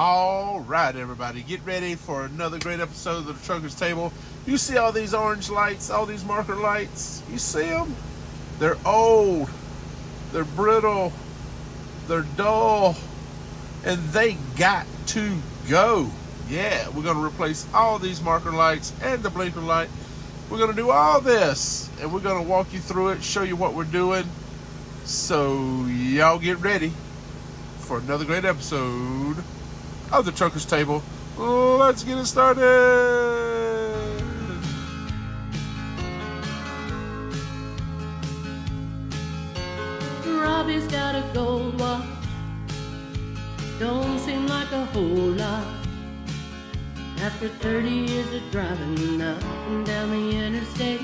All right, everybody, get ready for another great episode of the Trucker's Table. You see all these orange lights, all these marker lights? You see them? They're old, they're brittle, they're dull, and they got to go. Yeah, we're going to replace all these marker lights and the blinker light. We're going to do all this, and we're going to walk you through it, show you what we're doing. So y'all get ready for another great episode of the Trucker's Table. Let's get it started. Robbie's got a gold watch, don't seem like a whole lot. After 30 years of driving up and down the interstate,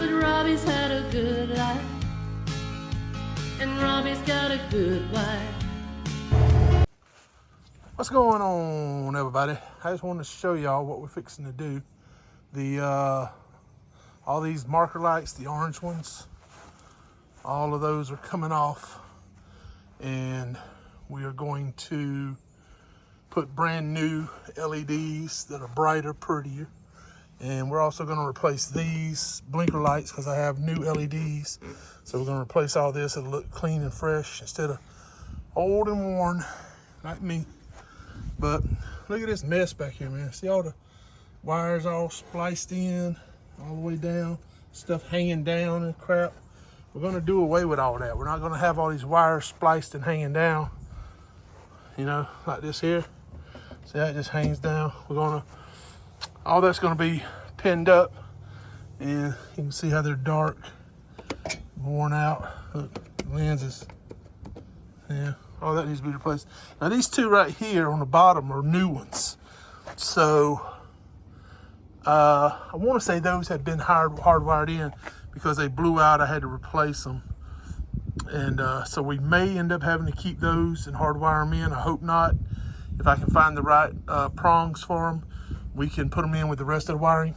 but Robbie's had a good life, and Robbie's got a good wife. What's going on, everybody? I just wanted to show y'all what we're fixing to do. All these marker lights, the orange ones, all of those are coming off, and we are going to put brand new LEDs that are brighter, prettier. And we're also going to replace these blinker lights because I have new LEDs. So we're going to replace all this. It'll look clean and fresh instead of old and worn like me. But look at this mess back here, man. See all the wires all spliced in all the way down, stuff hanging down and crap. We're going to do away with all that. We're not going to have all these wires spliced and hanging down, you know, like this here. See how it just hangs down? All that's gonna be pinned up, and you can see how they're dark, worn out. Look, lenses, yeah, all that needs to be replaced. Now these two right here on the bottom are new ones. So I wanna say those had been hardwired in because they blew out. I had to replace them. And so we may end up having to keep those and hardwire them in. I hope not. If I can find the right prongs for them, we can put them in with the rest of the wiring.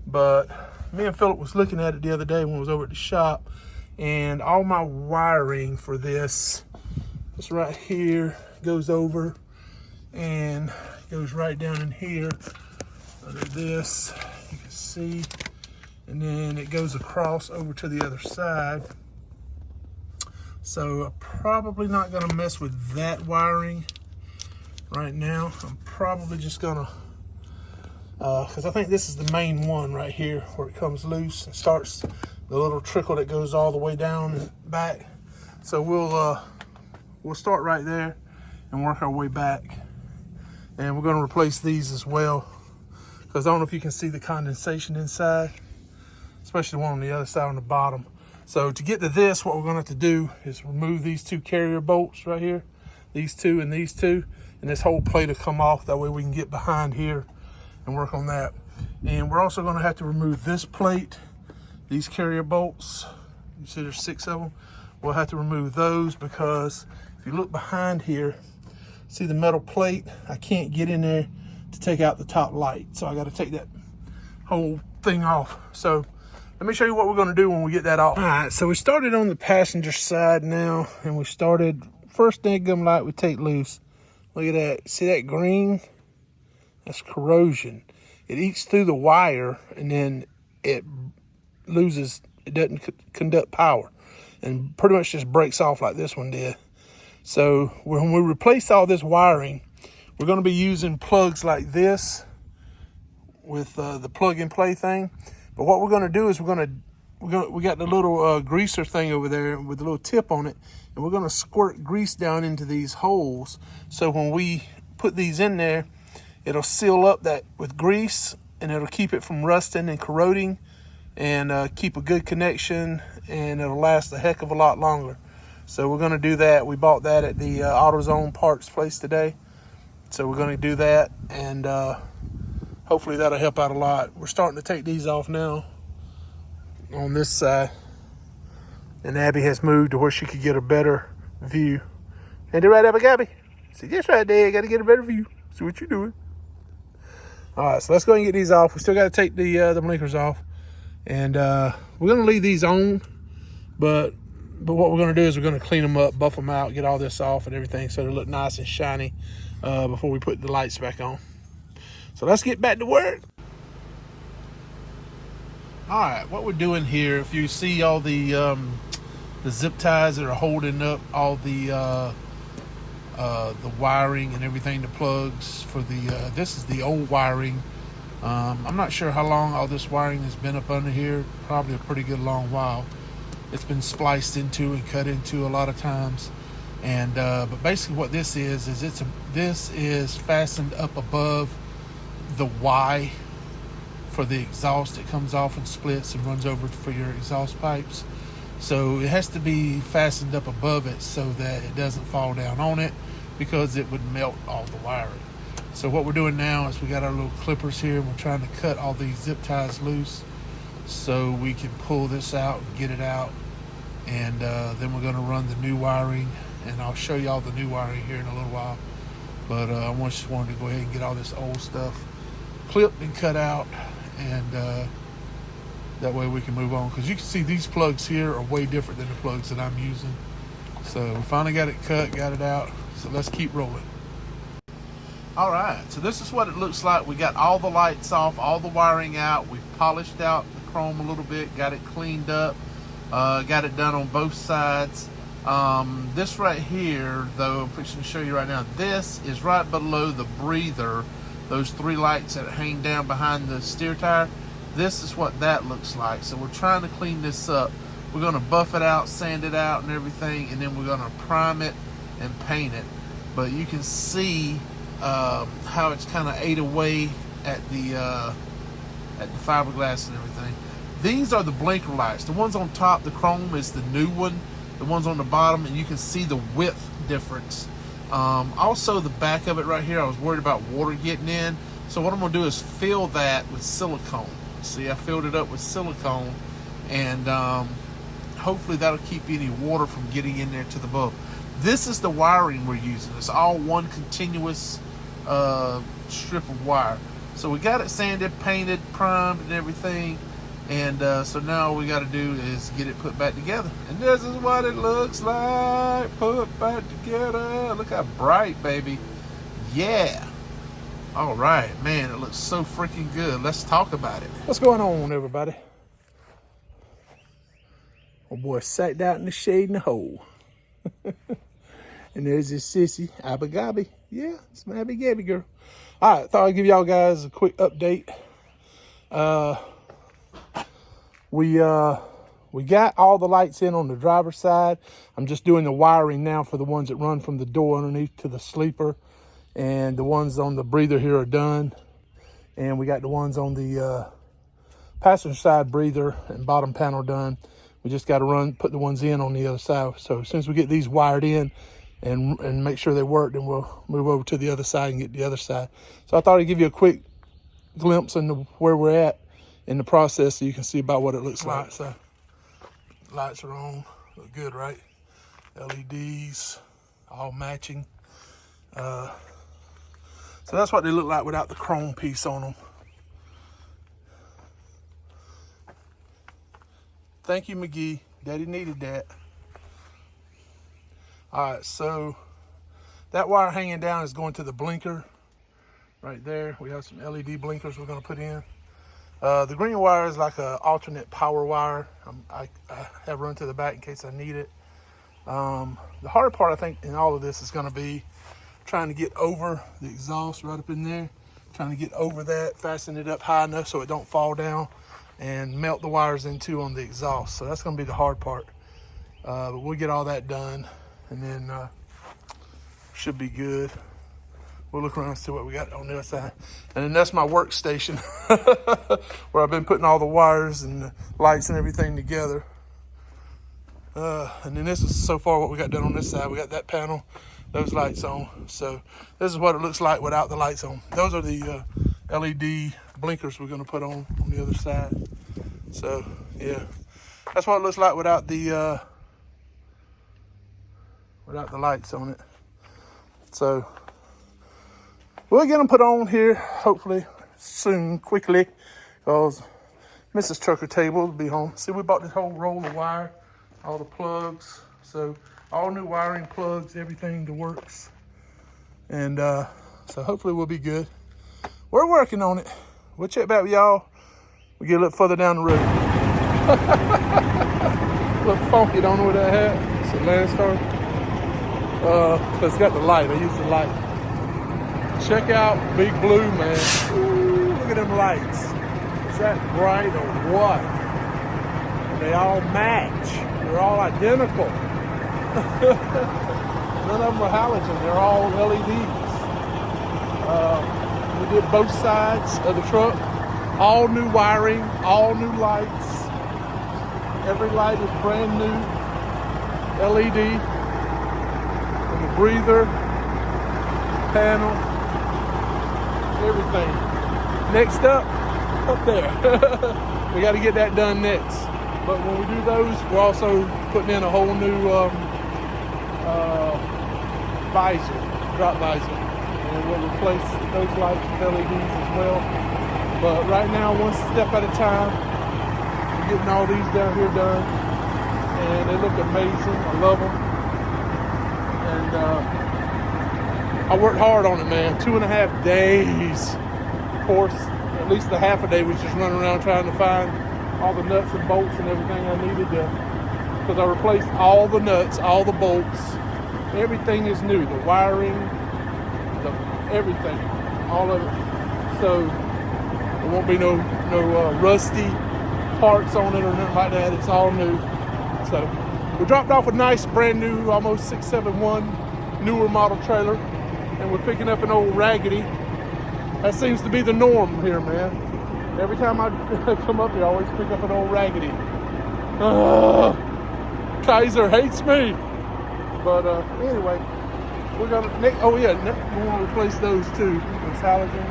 But me and Philip was looking at it the other day when I was over at the shop, and all my wiring for this right here goes over and goes right down in here under this, you can see, and then it goes across over to the other side. So I'm probably not gonna mess with that wiring right now. I'm probably just gonna, because I think this is the main one right here where it comes loose and starts the little trickle that goes all the way down and back. So we'll start right there and work our way back. And we're gonna replace these as well, because I don't know if you can see the condensation inside, especially the one on the other side on the bottom. So to get to this, what we're gonna have to do is remove these two carrier bolts right here, these two and these two, and this whole plate will come off. That way we can get behind here and work on that. And we're also gonna have to remove this plate, these carrier bolts. You see there's 6 of them. We'll have to remove those because if you look behind here, see the metal plate? I can't get in there to take out the top light. So I gotta take that whole thing off. So let me show you what we're gonna do when we get that off. All right, so we started on the passenger side now, and we started, first deadgum light we take loose. Look at that, see that green? That's corrosion. It eats through the wire, and then it doesn't conduct power, and pretty much just breaks off like this one did. So when we replace all this wiring, we're gonna be using plugs like this with the plug and play thing. But what we're gonna do is we got the little greaser thing over there with the little tip on it, and we're gonna squirt grease down into these holes. So when we put these in there, it'll seal up that with grease, and it'll keep it from rusting and corroding, and keep a good connection, and it'll last a heck of a lot longer. So we're gonna do that. We bought that at the AutoZone parts place today. So we're gonna do that, and hopefully that'll help out a lot. We're starting to take these off now on this side, and Abby has moved to where she could get a better view. Ain't it right, Abby Gabby? See, this right there, got to get a better view. See what you're doing. All right, so let's go ahead and get these off. We still got to take the blinkers off, and we're gonna leave these on, but But what we're going to do is we're going to clean them up, buff them out, get all this off and everything so they look nice and shiny before we put the lights back on. So let's get back to work. All right, what we're doing here, if you see all the zip ties that are holding up all the wiring and everything, the plugs for the, this is the old wiring. I'm not sure how long all this wiring has been up under here, probably a pretty good long while. It's been spliced into and cut into a lot of times. And but basically what this is this is fastened up above the Y for the exhaust. It comes off and splits and runs over for your exhaust pipes. So it has to be fastened up above it so that it doesn't fall down on it, because it would melt all the wiring. So what we're doing now is we got our little clippers here, and we're trying to cut all these zip ties loose so we can pull this out and get it out. And then we're going to run the new wiring, and I'll show you all the new wiring here in a little while. But I just wanted to go ahead and get all this old stuff clipped and cut out, and that way we can move on, because you can see these plugs here are way different than the plugs that I'm using. So we finally got it cut, got it out, so let's keep rolling. All right, so this is what it looks like. We got all the lights off, all the wiring out. We've polished out the chrome a little bit, got it cleaned up, got it done on both sides. This right here, though, I'm fixing to show you right now, this is right below the breather, those three lights that hang down behind the steer tire. This is what that looks like. So we're trying to clean this up. We're going to buff it out, sand it out and everything, and then we're going to prime it and paint it. But you can see how it's kind of ate away at the fiberglass and everything. These are the blinker lights. The ones on top, the chrome, is the new one. The ones on the bottom, and you can see the width difference. Also, the back of it right here, I was worried about water getting in. So what I'm going to do is fill that with silicone. See, I filled it up with silicone, and hopefully that'll keep any water from getting in there to the bulb. This is the wiring we're using. It's all one continuous strip of wire. So we got it sanded, painted, primed, and everything. And so now all we got to do is get it put back together. And this is what it looks like put back together. Look how bright, baby. Yeah. All right, man, it looks so freaking good. Let's talk about it. What's going on, everybody? Oh boy, sat out in the shade in the hole. And there's this sissy, Abba-Gabby. Yeah, it's my Abba-Gabby girl. All right, thought I'd give y'all guys a quick update. We got all the lights in on the driver's side. I'm just doing the wiring now for the ones that run from the door underneath to the sleeper. And the ones on the breather here are done. And we got the ones on the passenger side breather and bottom panel done. We just got to put the ones in on the other side. So as soon as we get these wired in and make sure they work, then we'll move over to the other side and get the other side. So I thought I'd give you a quick glimpse into where we're at in the process so you can see about what it looks like. So lights are on, look good, right? LEDs, all matching. So that's what they look like without the chrome piece on them. Thank you, McGee. Daddy needed that. All right, so that wire hanging down is going to the blinker right there. We have some LED blinkers we're going to put in. The green wire is like an alternate power wire. I have run to the back in case I need it. The hard part, I think, in all of this is going to be trying to get over the exhaust right up in there. Trying to get over that, fasten it up high enough so it don't fall down and melt the wires in too on the exhaust. So that's going to be the hard part. But we'll get all that done, and then should be good. We'll look around and see what we got on the other side. And then that's my workstation where I've been putting all the wires and the lights and everything together. And then this is so far what we got done on this side. We got that panel, those lights on. So this is what it looks like without the lights on. Those are the LED blinkers we're going to put on the other side. So yeah, that's what it looks like without the lights on it. So we'll get them put on here hopefully soon, quickly, because Mrs. Trucker Table will be home. See, we bought this whole roll of wire. all the plugs. So all new wiring, plugs, everything that works. And so hopefully we'll be good. We're working on it. We'll check back with y'all. We get a little further down the road. A little funky, don't know what that hat. It's a Landstar. But it's got the light. I use the light. Check out Big Blue, man. Ooh, look at them lights. Is that bright or what? They all match. They're all identical. None of them are halogen. They're all LEDs. We did both sides of the truck. All new wiring, all new lights. Every light is brand new. LED. And the breather, panel, everything. Next up there. We got to get that done next. But when we do those, we're also putting in a whole new visor, drop visor. And we'll replace those lights with LEDs as well. But right now, one step at a time, we're getting all these down here done. And they look amazing. I love them. And I worked hard on it, man. 2.5 days. Of course, at least the half a day was just running around trying to find all the nuts and bolts and everything I needed to, because I replaced all the nuts, all the bolts. Everything is new. The wiring, everything, all of it. So there won't be no rusty parts on it or nothing like that. It's all new. So we dropped off a nice brand new, almost 671 newer model trailer, and we're picking up an old raggedy. That seems to be the norm here, man. Every time I come up here, I always pick up an old raggedy. Kaiser hates me. But anyway, we're gonna we want to replace those too. Those halogen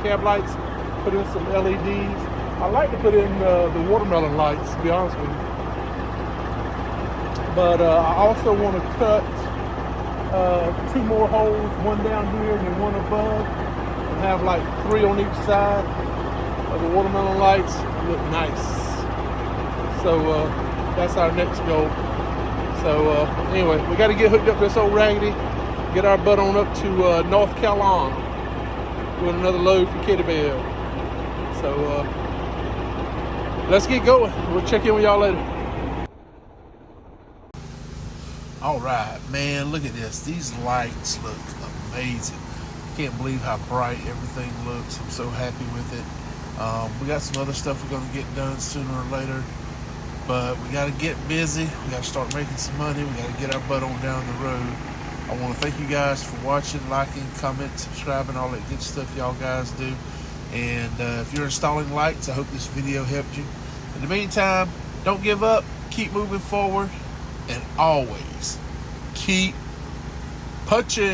cab lights. Put in some LEDs. I like to put in the watermelon lights, to be honest with you. But I also want to cut 2 more holes, one down here and then one above, and have like 3 on each side of the watermelon lights. Look nice. So that's our next goal. So anyway, we got to get hooked up to this old raggedy, get our butt on up to North Carolina, doing another load for Kitty Bell. So let's get going. We'll check in with y'all later. All right, man, look at this. These lights look amazing. Can't believe how bright everything looks. I'm so happy with it. We got some other stuff we're gonna get done sooner or later, but we gotta get busy. We gotta start making some money. We gotta get our butt on down the road. I wanna thank you guys for watching, liking, commenting, subscribing, all that good stuff y'all guys do. And if you're installing lights, I hope this video helped you. In the meantime, don't give up, keep moving forward, and always keep punching.